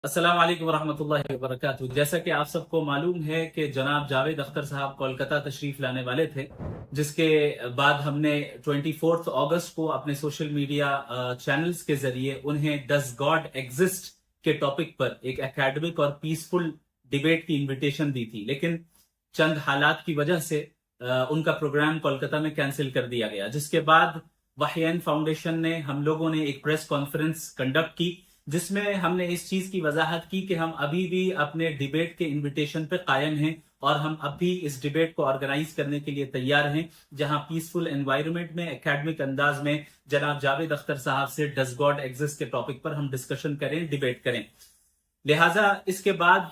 अस्सलाम वालेकुम वरहमतुल्लाहि वबरकातुहू। जैसा कि आप सबको मालूम है कि जनाब जावेद अख्तर साहब कोलकाता तशरीफ लाने वाले थे, जिसके बाद हमने 24 अगस्त को अपने सोशल मीडिया चैनल्स के जरिए उन्हें डज गॉड एग्जिस्ट के टॉपिक पर एक एकेडमिक और पीसफुल डिबेट की इनविटेशन दी थी, लेकिन चंद हालात की वजह से उनका प्रोग्राम कोलकाता में कैंसिल कर दिया गया। जिसके बाद वाहियन फाउंडेशन ने, हम लोगों ने एक प्रेस कॉन्फ्रेंस कंडक्ट की, जिसमें हमने इस चीज की वजाहत की कि हम अभी भी अपने डिबेट के इनविटेशन पे कायम हैं और हम अब भी इस डिबेट को ऑर्गेनाइज करने के लिए तैयार हैं, जहां पीसफुल एनवायरनमेंट में एकेडमिक अंदाज में जनाब जावेद अख्तर साहब से डज गॉड एग्जिस्ट के टॉपिक पर हम डिस्कशन करें, डिबेट करें। लिहाजा इसके बाद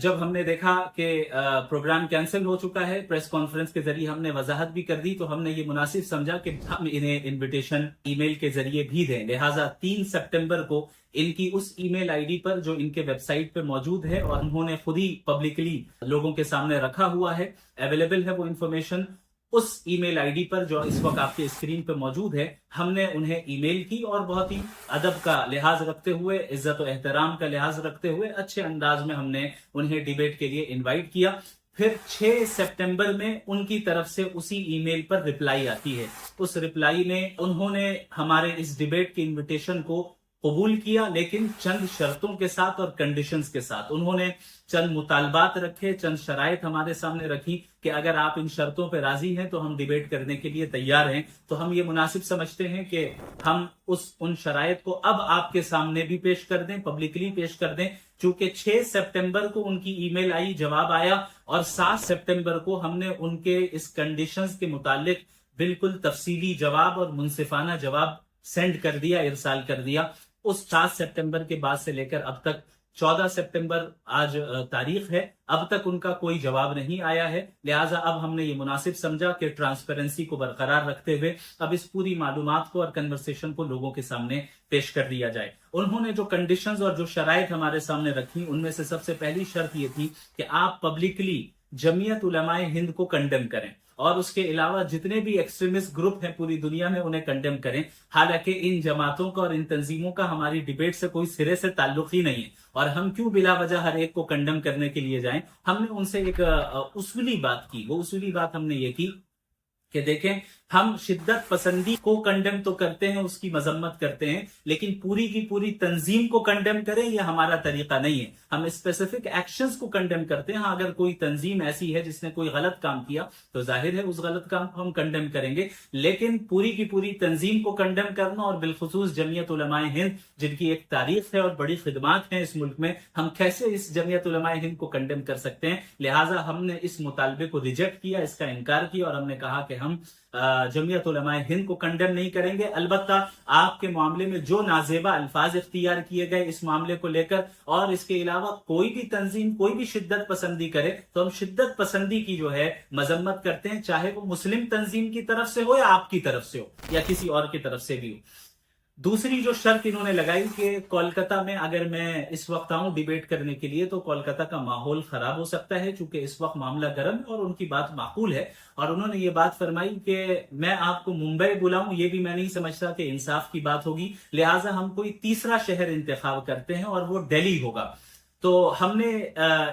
जब हमने देखा कि प्रोग्राम कैंसिल हो चुका है, प्रेस कॉन्फ्रेंस के जरिए हमने वजाहत भी कर दी, तो हमने ये मुनासिब समझा कि हम इन्हें इनविटेशन ईमेल के जरिए भी दें। लिहाजा 3 सितंबर को इनकी उस ईमेल आईडी पर जो इनके वेबसाइट पे मौजूद है और उन्होंने खुद ही पब्लिकली लोगों के सामने रखा हुआ है, अवेलेबल है वो इंफॉर्मेशन, उस ईमेल आईडी पर जो इस वक्त आपके स्क्रीन पर मौजूद है, हमने उन्हें ईमेल की और बहुत ही अदब का लिहाज रखते हुए, इज्जत और एहतराम का लिहाज रखते हुए अच्छे अंदाज में हमने उन्हें डिबेट के लिए इनवाइट किया। फिर 6 सितंबर में उनकी तरफ से उसी ईमेल पर रिप्लाई आती है। उस रिप्लाई में उन्होंने हमारे इस डिबेट के इनविटेशन को कबूल किया, लेकिन चंद शर्तों के साथ और कंडीशंस के साथ। उन्होंने चंद मुतालबात रखे, चंद शराइत हमारे सामने रखी कि अगर आप इन शर्तों पर राजी हैं तो हम डिबेट करने के लिए तैयार हैं। तो हम ये मुनासिब समझते हैं कि हम उन शराइत को अब आपके सामने भी पेश कर दें, पब्लिकली पेश कर दें। चूंकि 6 सितंबर को उनकी ईमेल आई, जवाब आया, और 7 सितंबर को हमने उनके इस कंडीशंस के मुतालिक बिल्कुल तफसीली जवाब और मुनसिफाना जवाब सेंड कर दिया, इरसाल कर दिया। उस 7 सितंबर के बाद से लेकर अब तक 14 सितंबर आज तारीख है, अब तक उनका कोई जवाब नहीं आया है। लिहाजा अब हमने ये मुनासिब समझा कि ट्रांसपेरेंसी को बरकरार रखते हुए अब इस पूरी मालूमात को और कन्वर्सेशन को लोगों के सामने पेश कर दिया जाए। उन्होंने जो कंडीशंस और जो शराइत हमारे सामने रखी, उनमें से सबसे पहली शर्त ये थी कि आप पब्लिकली जमीयत उलमाए हिंद को कंडेम करें और उसके अलावा जितने भी एक्सट्रीमिस्ट ग्रुप हैं पूरी दुनिया में उन्हें कंडेम करें। हालांकि इन जमातों का और इन तंजीमों का हमारी डिबेट से कोई सिरे से ताल्लुक ही नहीं है, और हम क्यों बिला वजह हर एक को कंडेम करने के लिए जाएं। हमने उनसे एक उसूली बात की। वो उसूली बात हमने ये की कि देखें, हम शिद्दत पसंदी को कंडेम तो करते हैं, उसकी मजम्मत करते हैं, लेकिन पूरी की पूरी तंजीम को कंडेम करें यह हमारा तरीका नहीं है। हम स्पेसिफिक एक्शंस को कंडेम करते हैं। हाँ, अगर कोई तंजीम ऐसी है जिसने कोई गलत काम किया तो जाहिर है उस गलत काम को हम कंडेम करेंगे, लेकिन पूरी की पूरी तंजीम को कंडेम करना, और बिलखुसूस जमीयत उलमाए हिंद जिनकी एक तारीख है और बड़ी खिदमात है इस मुल्क में, हम कैसे इस जमीयत उलमाए हिंद को कंडेम कर सकते हैं। लिहाजा हमने इस मुतालबे को रिजेक्ट किया, इसका इनकार किया, और हमने कहा कि हम जमीयत उलमाए हिंद को कंडेम नहीं करेंगे। अलबत्ता आपके मामले में जो नाजेबा अल्फाज इख्तियार किए गए इस मामले को लेकर, और इसके अलावा कोई भी तंजीम कोई भी शिद्दत पसंदी करे तो हम शिद्दत पसंदी की जो है मजम्मत करते हैं, चाहे वो मुस्लिम तंजीम की तरफ से हो या आपकी तरफ से हो या किसी और की तरफ से भी हो। दूसरी जो शर्त इन्होंने लगाई कि कोलकाता में अगर मैं इस वक्त आऊं डिबेट करने के लिए तो कोलकाता का माहौल खराब हो सकता है, चूंकि इस वक्त मामला गर्म है, और उनकी बात माकूल है। और उन्होंने ये बात फरमाई कि मैं आपको मुंबई बुलाऊं, ये भी मैं नहीं समझता कि इंसाफ की बात होगी। लिहाजा हम कोई तीसरा शहर इंतखाब करते हैं और वो दिल्ली होगा। तो हमने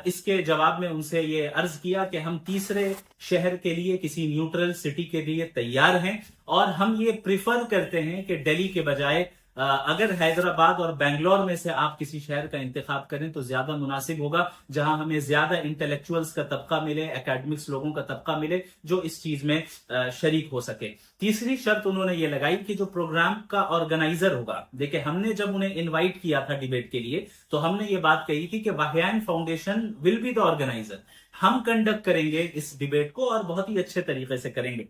इसके जवाब में उनसे ये अर्ज किया कि हम तीसरे शहर के लिए, किसी न्यूट्रल सिटी के लिए तैयार हैं, और हम ये प्रिफर करते हैं कि दिल्ली के बजाय अगर हैदराबाद और बेंगलोर में से आप किसी शहर का इंतखाब करें तो ज्यादा मुनासिब होगा, जहां हमें ज्यादा इंटेलेक्चुअल्स का तबका मिले, एकेडमिक्स लोगों का तबका मिले जो इस चीज में शरीक हो सके। तीसरी शर्त उन्होंने ये लगाई कि जो प्रोग्राम का ऑर्गेनाइजर होगा, देखिए हमने जब उन्हें इनवाइट किया था डिबेट के लिए तो हमने ये बात कही थी कि वाहियान foundation will be the organiser, हम कंडक्ट करेंगे इस डिबेट को और बहुत ही अच्छे तरीके से करेंगे।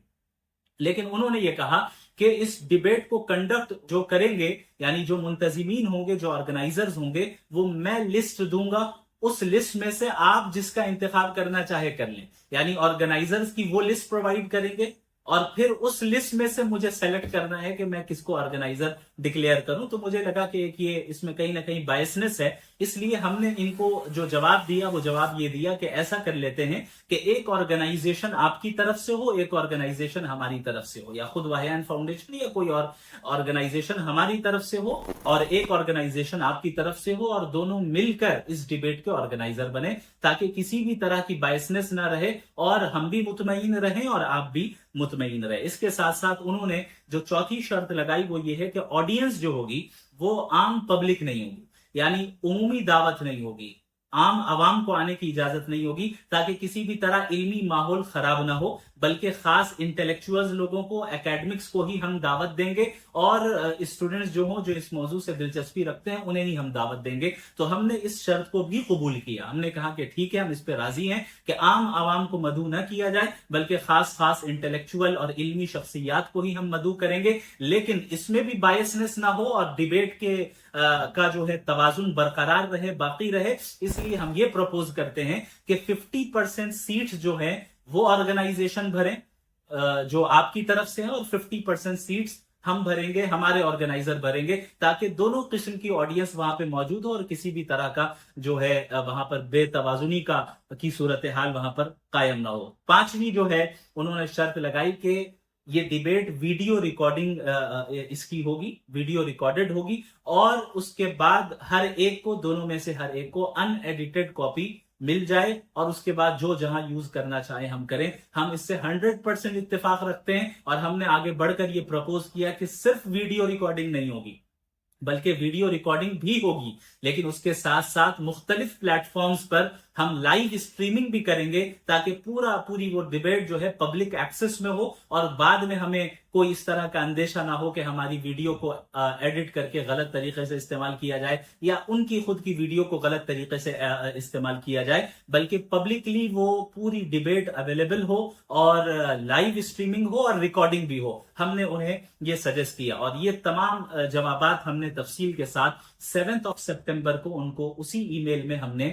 लेकिन उन्होंने ये कहा कि इस डिबेट को कंडक्ट जो करेंगे, यानी जो मुंतजिमीन होंगे, जो ऑर्गेनाइजर्स होंगे, वो मैं लिस्ट दूंगा, उस लिस्ट में से आप जिसका इंतखाब करना चाहे कर लें। यानी ऑर्गेनाइजर्स की वो लिस्ट प्रोवाइड करेंगे, اور پھر اس لسٹ میں سے مجھے سیلیکٹ کرنا ہے کہ میں کس کو آرگنائزر ڈکلیئر کروں. تو مجھے لگا کہ یہ اس میں کہیں نہ کہیں بائسنس ہے. اس لیے ہم نے ان کو جو جواب دیا وہ جواب یہ دیا کہ ایسا کر لیتے ہیں کہ ایک آرگنائزیشن آپ کی طرف سے ہو، ایک آرگنائزیشن ہماری طرف سے ہو، یا خود واہیان فاؤنڈیشن یا کوئی اور آرگنائزیشن ہماری طرف سے ہو اور ایک آرگنائزیشن آپ کی طرف سے ہو، اور دونوں مل کر اس ڈیبیٹ کے آرگنائزر بنے، تاکہ کسی بھی طرح کی بائسنس نہ رہے اور ہم بھی مطمئن رہیں اور آپ بھی مطمئن رہے. اس کے ساتھ ساتھ انہوں نے جو چوتھی شرط لگائی وہ یہ ہے کہ آڈینس جو ہوگی وہ عام پبلک نہیں ہوگی، یعنی عمومی دعوت نہیں ہوگی، عام عوام کو آنے کی اجازت نہیں ہوگی، تاکہ کسی بھی طرح علمی ماحول خراب نہ ہو، بلکہ خاص انٹلیکچوئلز لوگوں کو، اکیڈمکس کو ہی ہم دعوت دیں گے، اور اسٹوڈنٹس جو ہوں جو اس موضوع سے دلچسپی رکھتے ہیں انہیں ہی ہم دعوت دیں گے. تو ہم نے اس شرط کو بھی قبول کیا. ہم نے کہا کہ ٹھیک ہے، ہم اس پہ راضی ہیں کہ عام عوام کو مدعو نہ کیا جائے، بلکہ خاص انٹلیکچوئل اور علمی شخصیات کو ہی ہم مدعو کریں گے، لیکن اس میں بھی بائسنس نہ ہو اور ڈیبیٹ کے کا جو ہے توازن برقرار رہے، باقی رہے. اس لیے ہم یہ پروپوز کرتے ہیں کہ 50% سیٹس جو ہیں وہ آرگنائزیشن بھریں جو آپ کی طرف سے ہیں، اور 50% سیٹس ہم بھریں گے، ہمارے آرگنائزر بھریں گے، تاکہ دونوں قسم کی آڈینس وہاں پہ موجود ہو اور کسی بھی طرح کا جو ہے وہاں پر بے توازنی کی صورتحال وہاں پر قائم نہ ہو. پانچویں جو ہے انہوں نے شرط لگائی کہ یہ ڈیبیٹ ویڈیو ریکارڈنگ اس کی ہوگی، ویڈیو ریکارڈڈ ہوگی، اور اس کے بعد ہر ایک کو، دونوں میں سے ہر ایک کو ان ایڈیٹڈ کاپی مل جائے، اور اس کے بعد جو جہاں یوز کرنا چاہیں ہم کریں. ہم اس سے 100% اتفاق رکھتے ہیں، اور ہم نے آگے بڑھ کر یہ پروپوز کیا کہ صرف ویڈیو ریکارڈنگ نہیں ہوگی، بلکہ ویڈیو ریکارڈنگ بھی ہوگی، لیکن اس کے ساتھ ساتھ مختلف پلیٹ فارمز پر ہم لائیو اسٹریمنگ بھی کریں گے، تاکہ پوری وہ ڈیبیٹ جو ہے پبلک ایکسس میں ہو، اور بعد میں ہمیں کوئی اس طرح کا اندیشہ نہ ہو کہ ہماری ویڈیو کو ایڈٹ کر کے غلط طریقے سے استعمال کیا جائے، یا ان کی خود کی ویڈیو کو غلط طریقے سے استعمال کیا جائے، بلکہ پبلکلی وہ پوری ڈیبیٹ اویلیبل ہو، اور لائیو اسٹریمنگ ہو اور ریکارڈنگ بھی ہو. ہم نے انہیں یہ سجیسٹ کیا، اور یہ تمام جوابات ہم نے تفصیل کے ساتھ 7 سپٹمبر کو ان کو اسی ای میل میں ہم نے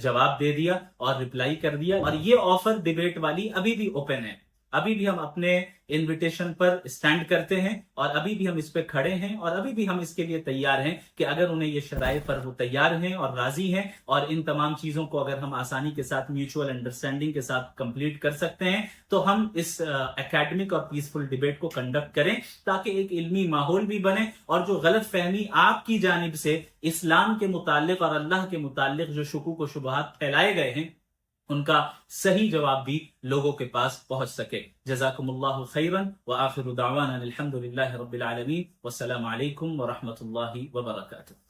جواب دے دیا اور رپلائی کر دیا. اور یہ آفر ڈیبیٹ والی ابھی بھی اوپن ہے، ابھی بھی ہم اپنے انویٹیشن پر اسٹینڈ کرتے ہیں، اور ابھی بھی ہم اس پہ کھڑے ہیں، اور ابھی بھی ہم اس کے لیے تیار ہیں کہ اگر انہیں یہ شرائط پر وہ تیار ہیں اور راضی ہیں، اور ان تمام چیزوں کو اگر ہم آسانی کے ساتھ میوچول انڈرسٹینڈنگ کے ساتھ کمپلیٹ کر سکتے ہیں، تو ہم اس اکیڈمک اور پیسفل ڈیبیٹ کو کنڈکٹ کریں، تاکہ ایک علمی ماحول بھی بنے، اور جو غلط فہمی آپ کی جانب سے اسلام کے متعلق اور اللہ کے متعلق جو شکوک و شبہات پھیلائے گئے ہیں، ان کا صحیح جواب بھی لوگوں کے پاس پہنچ سکے. جزاکم اللہ خیرا، وآخر دعوانا الحمد للہ رب العالمین، والسلام علیکم ورحمۃ اللہ وبرکاتہ.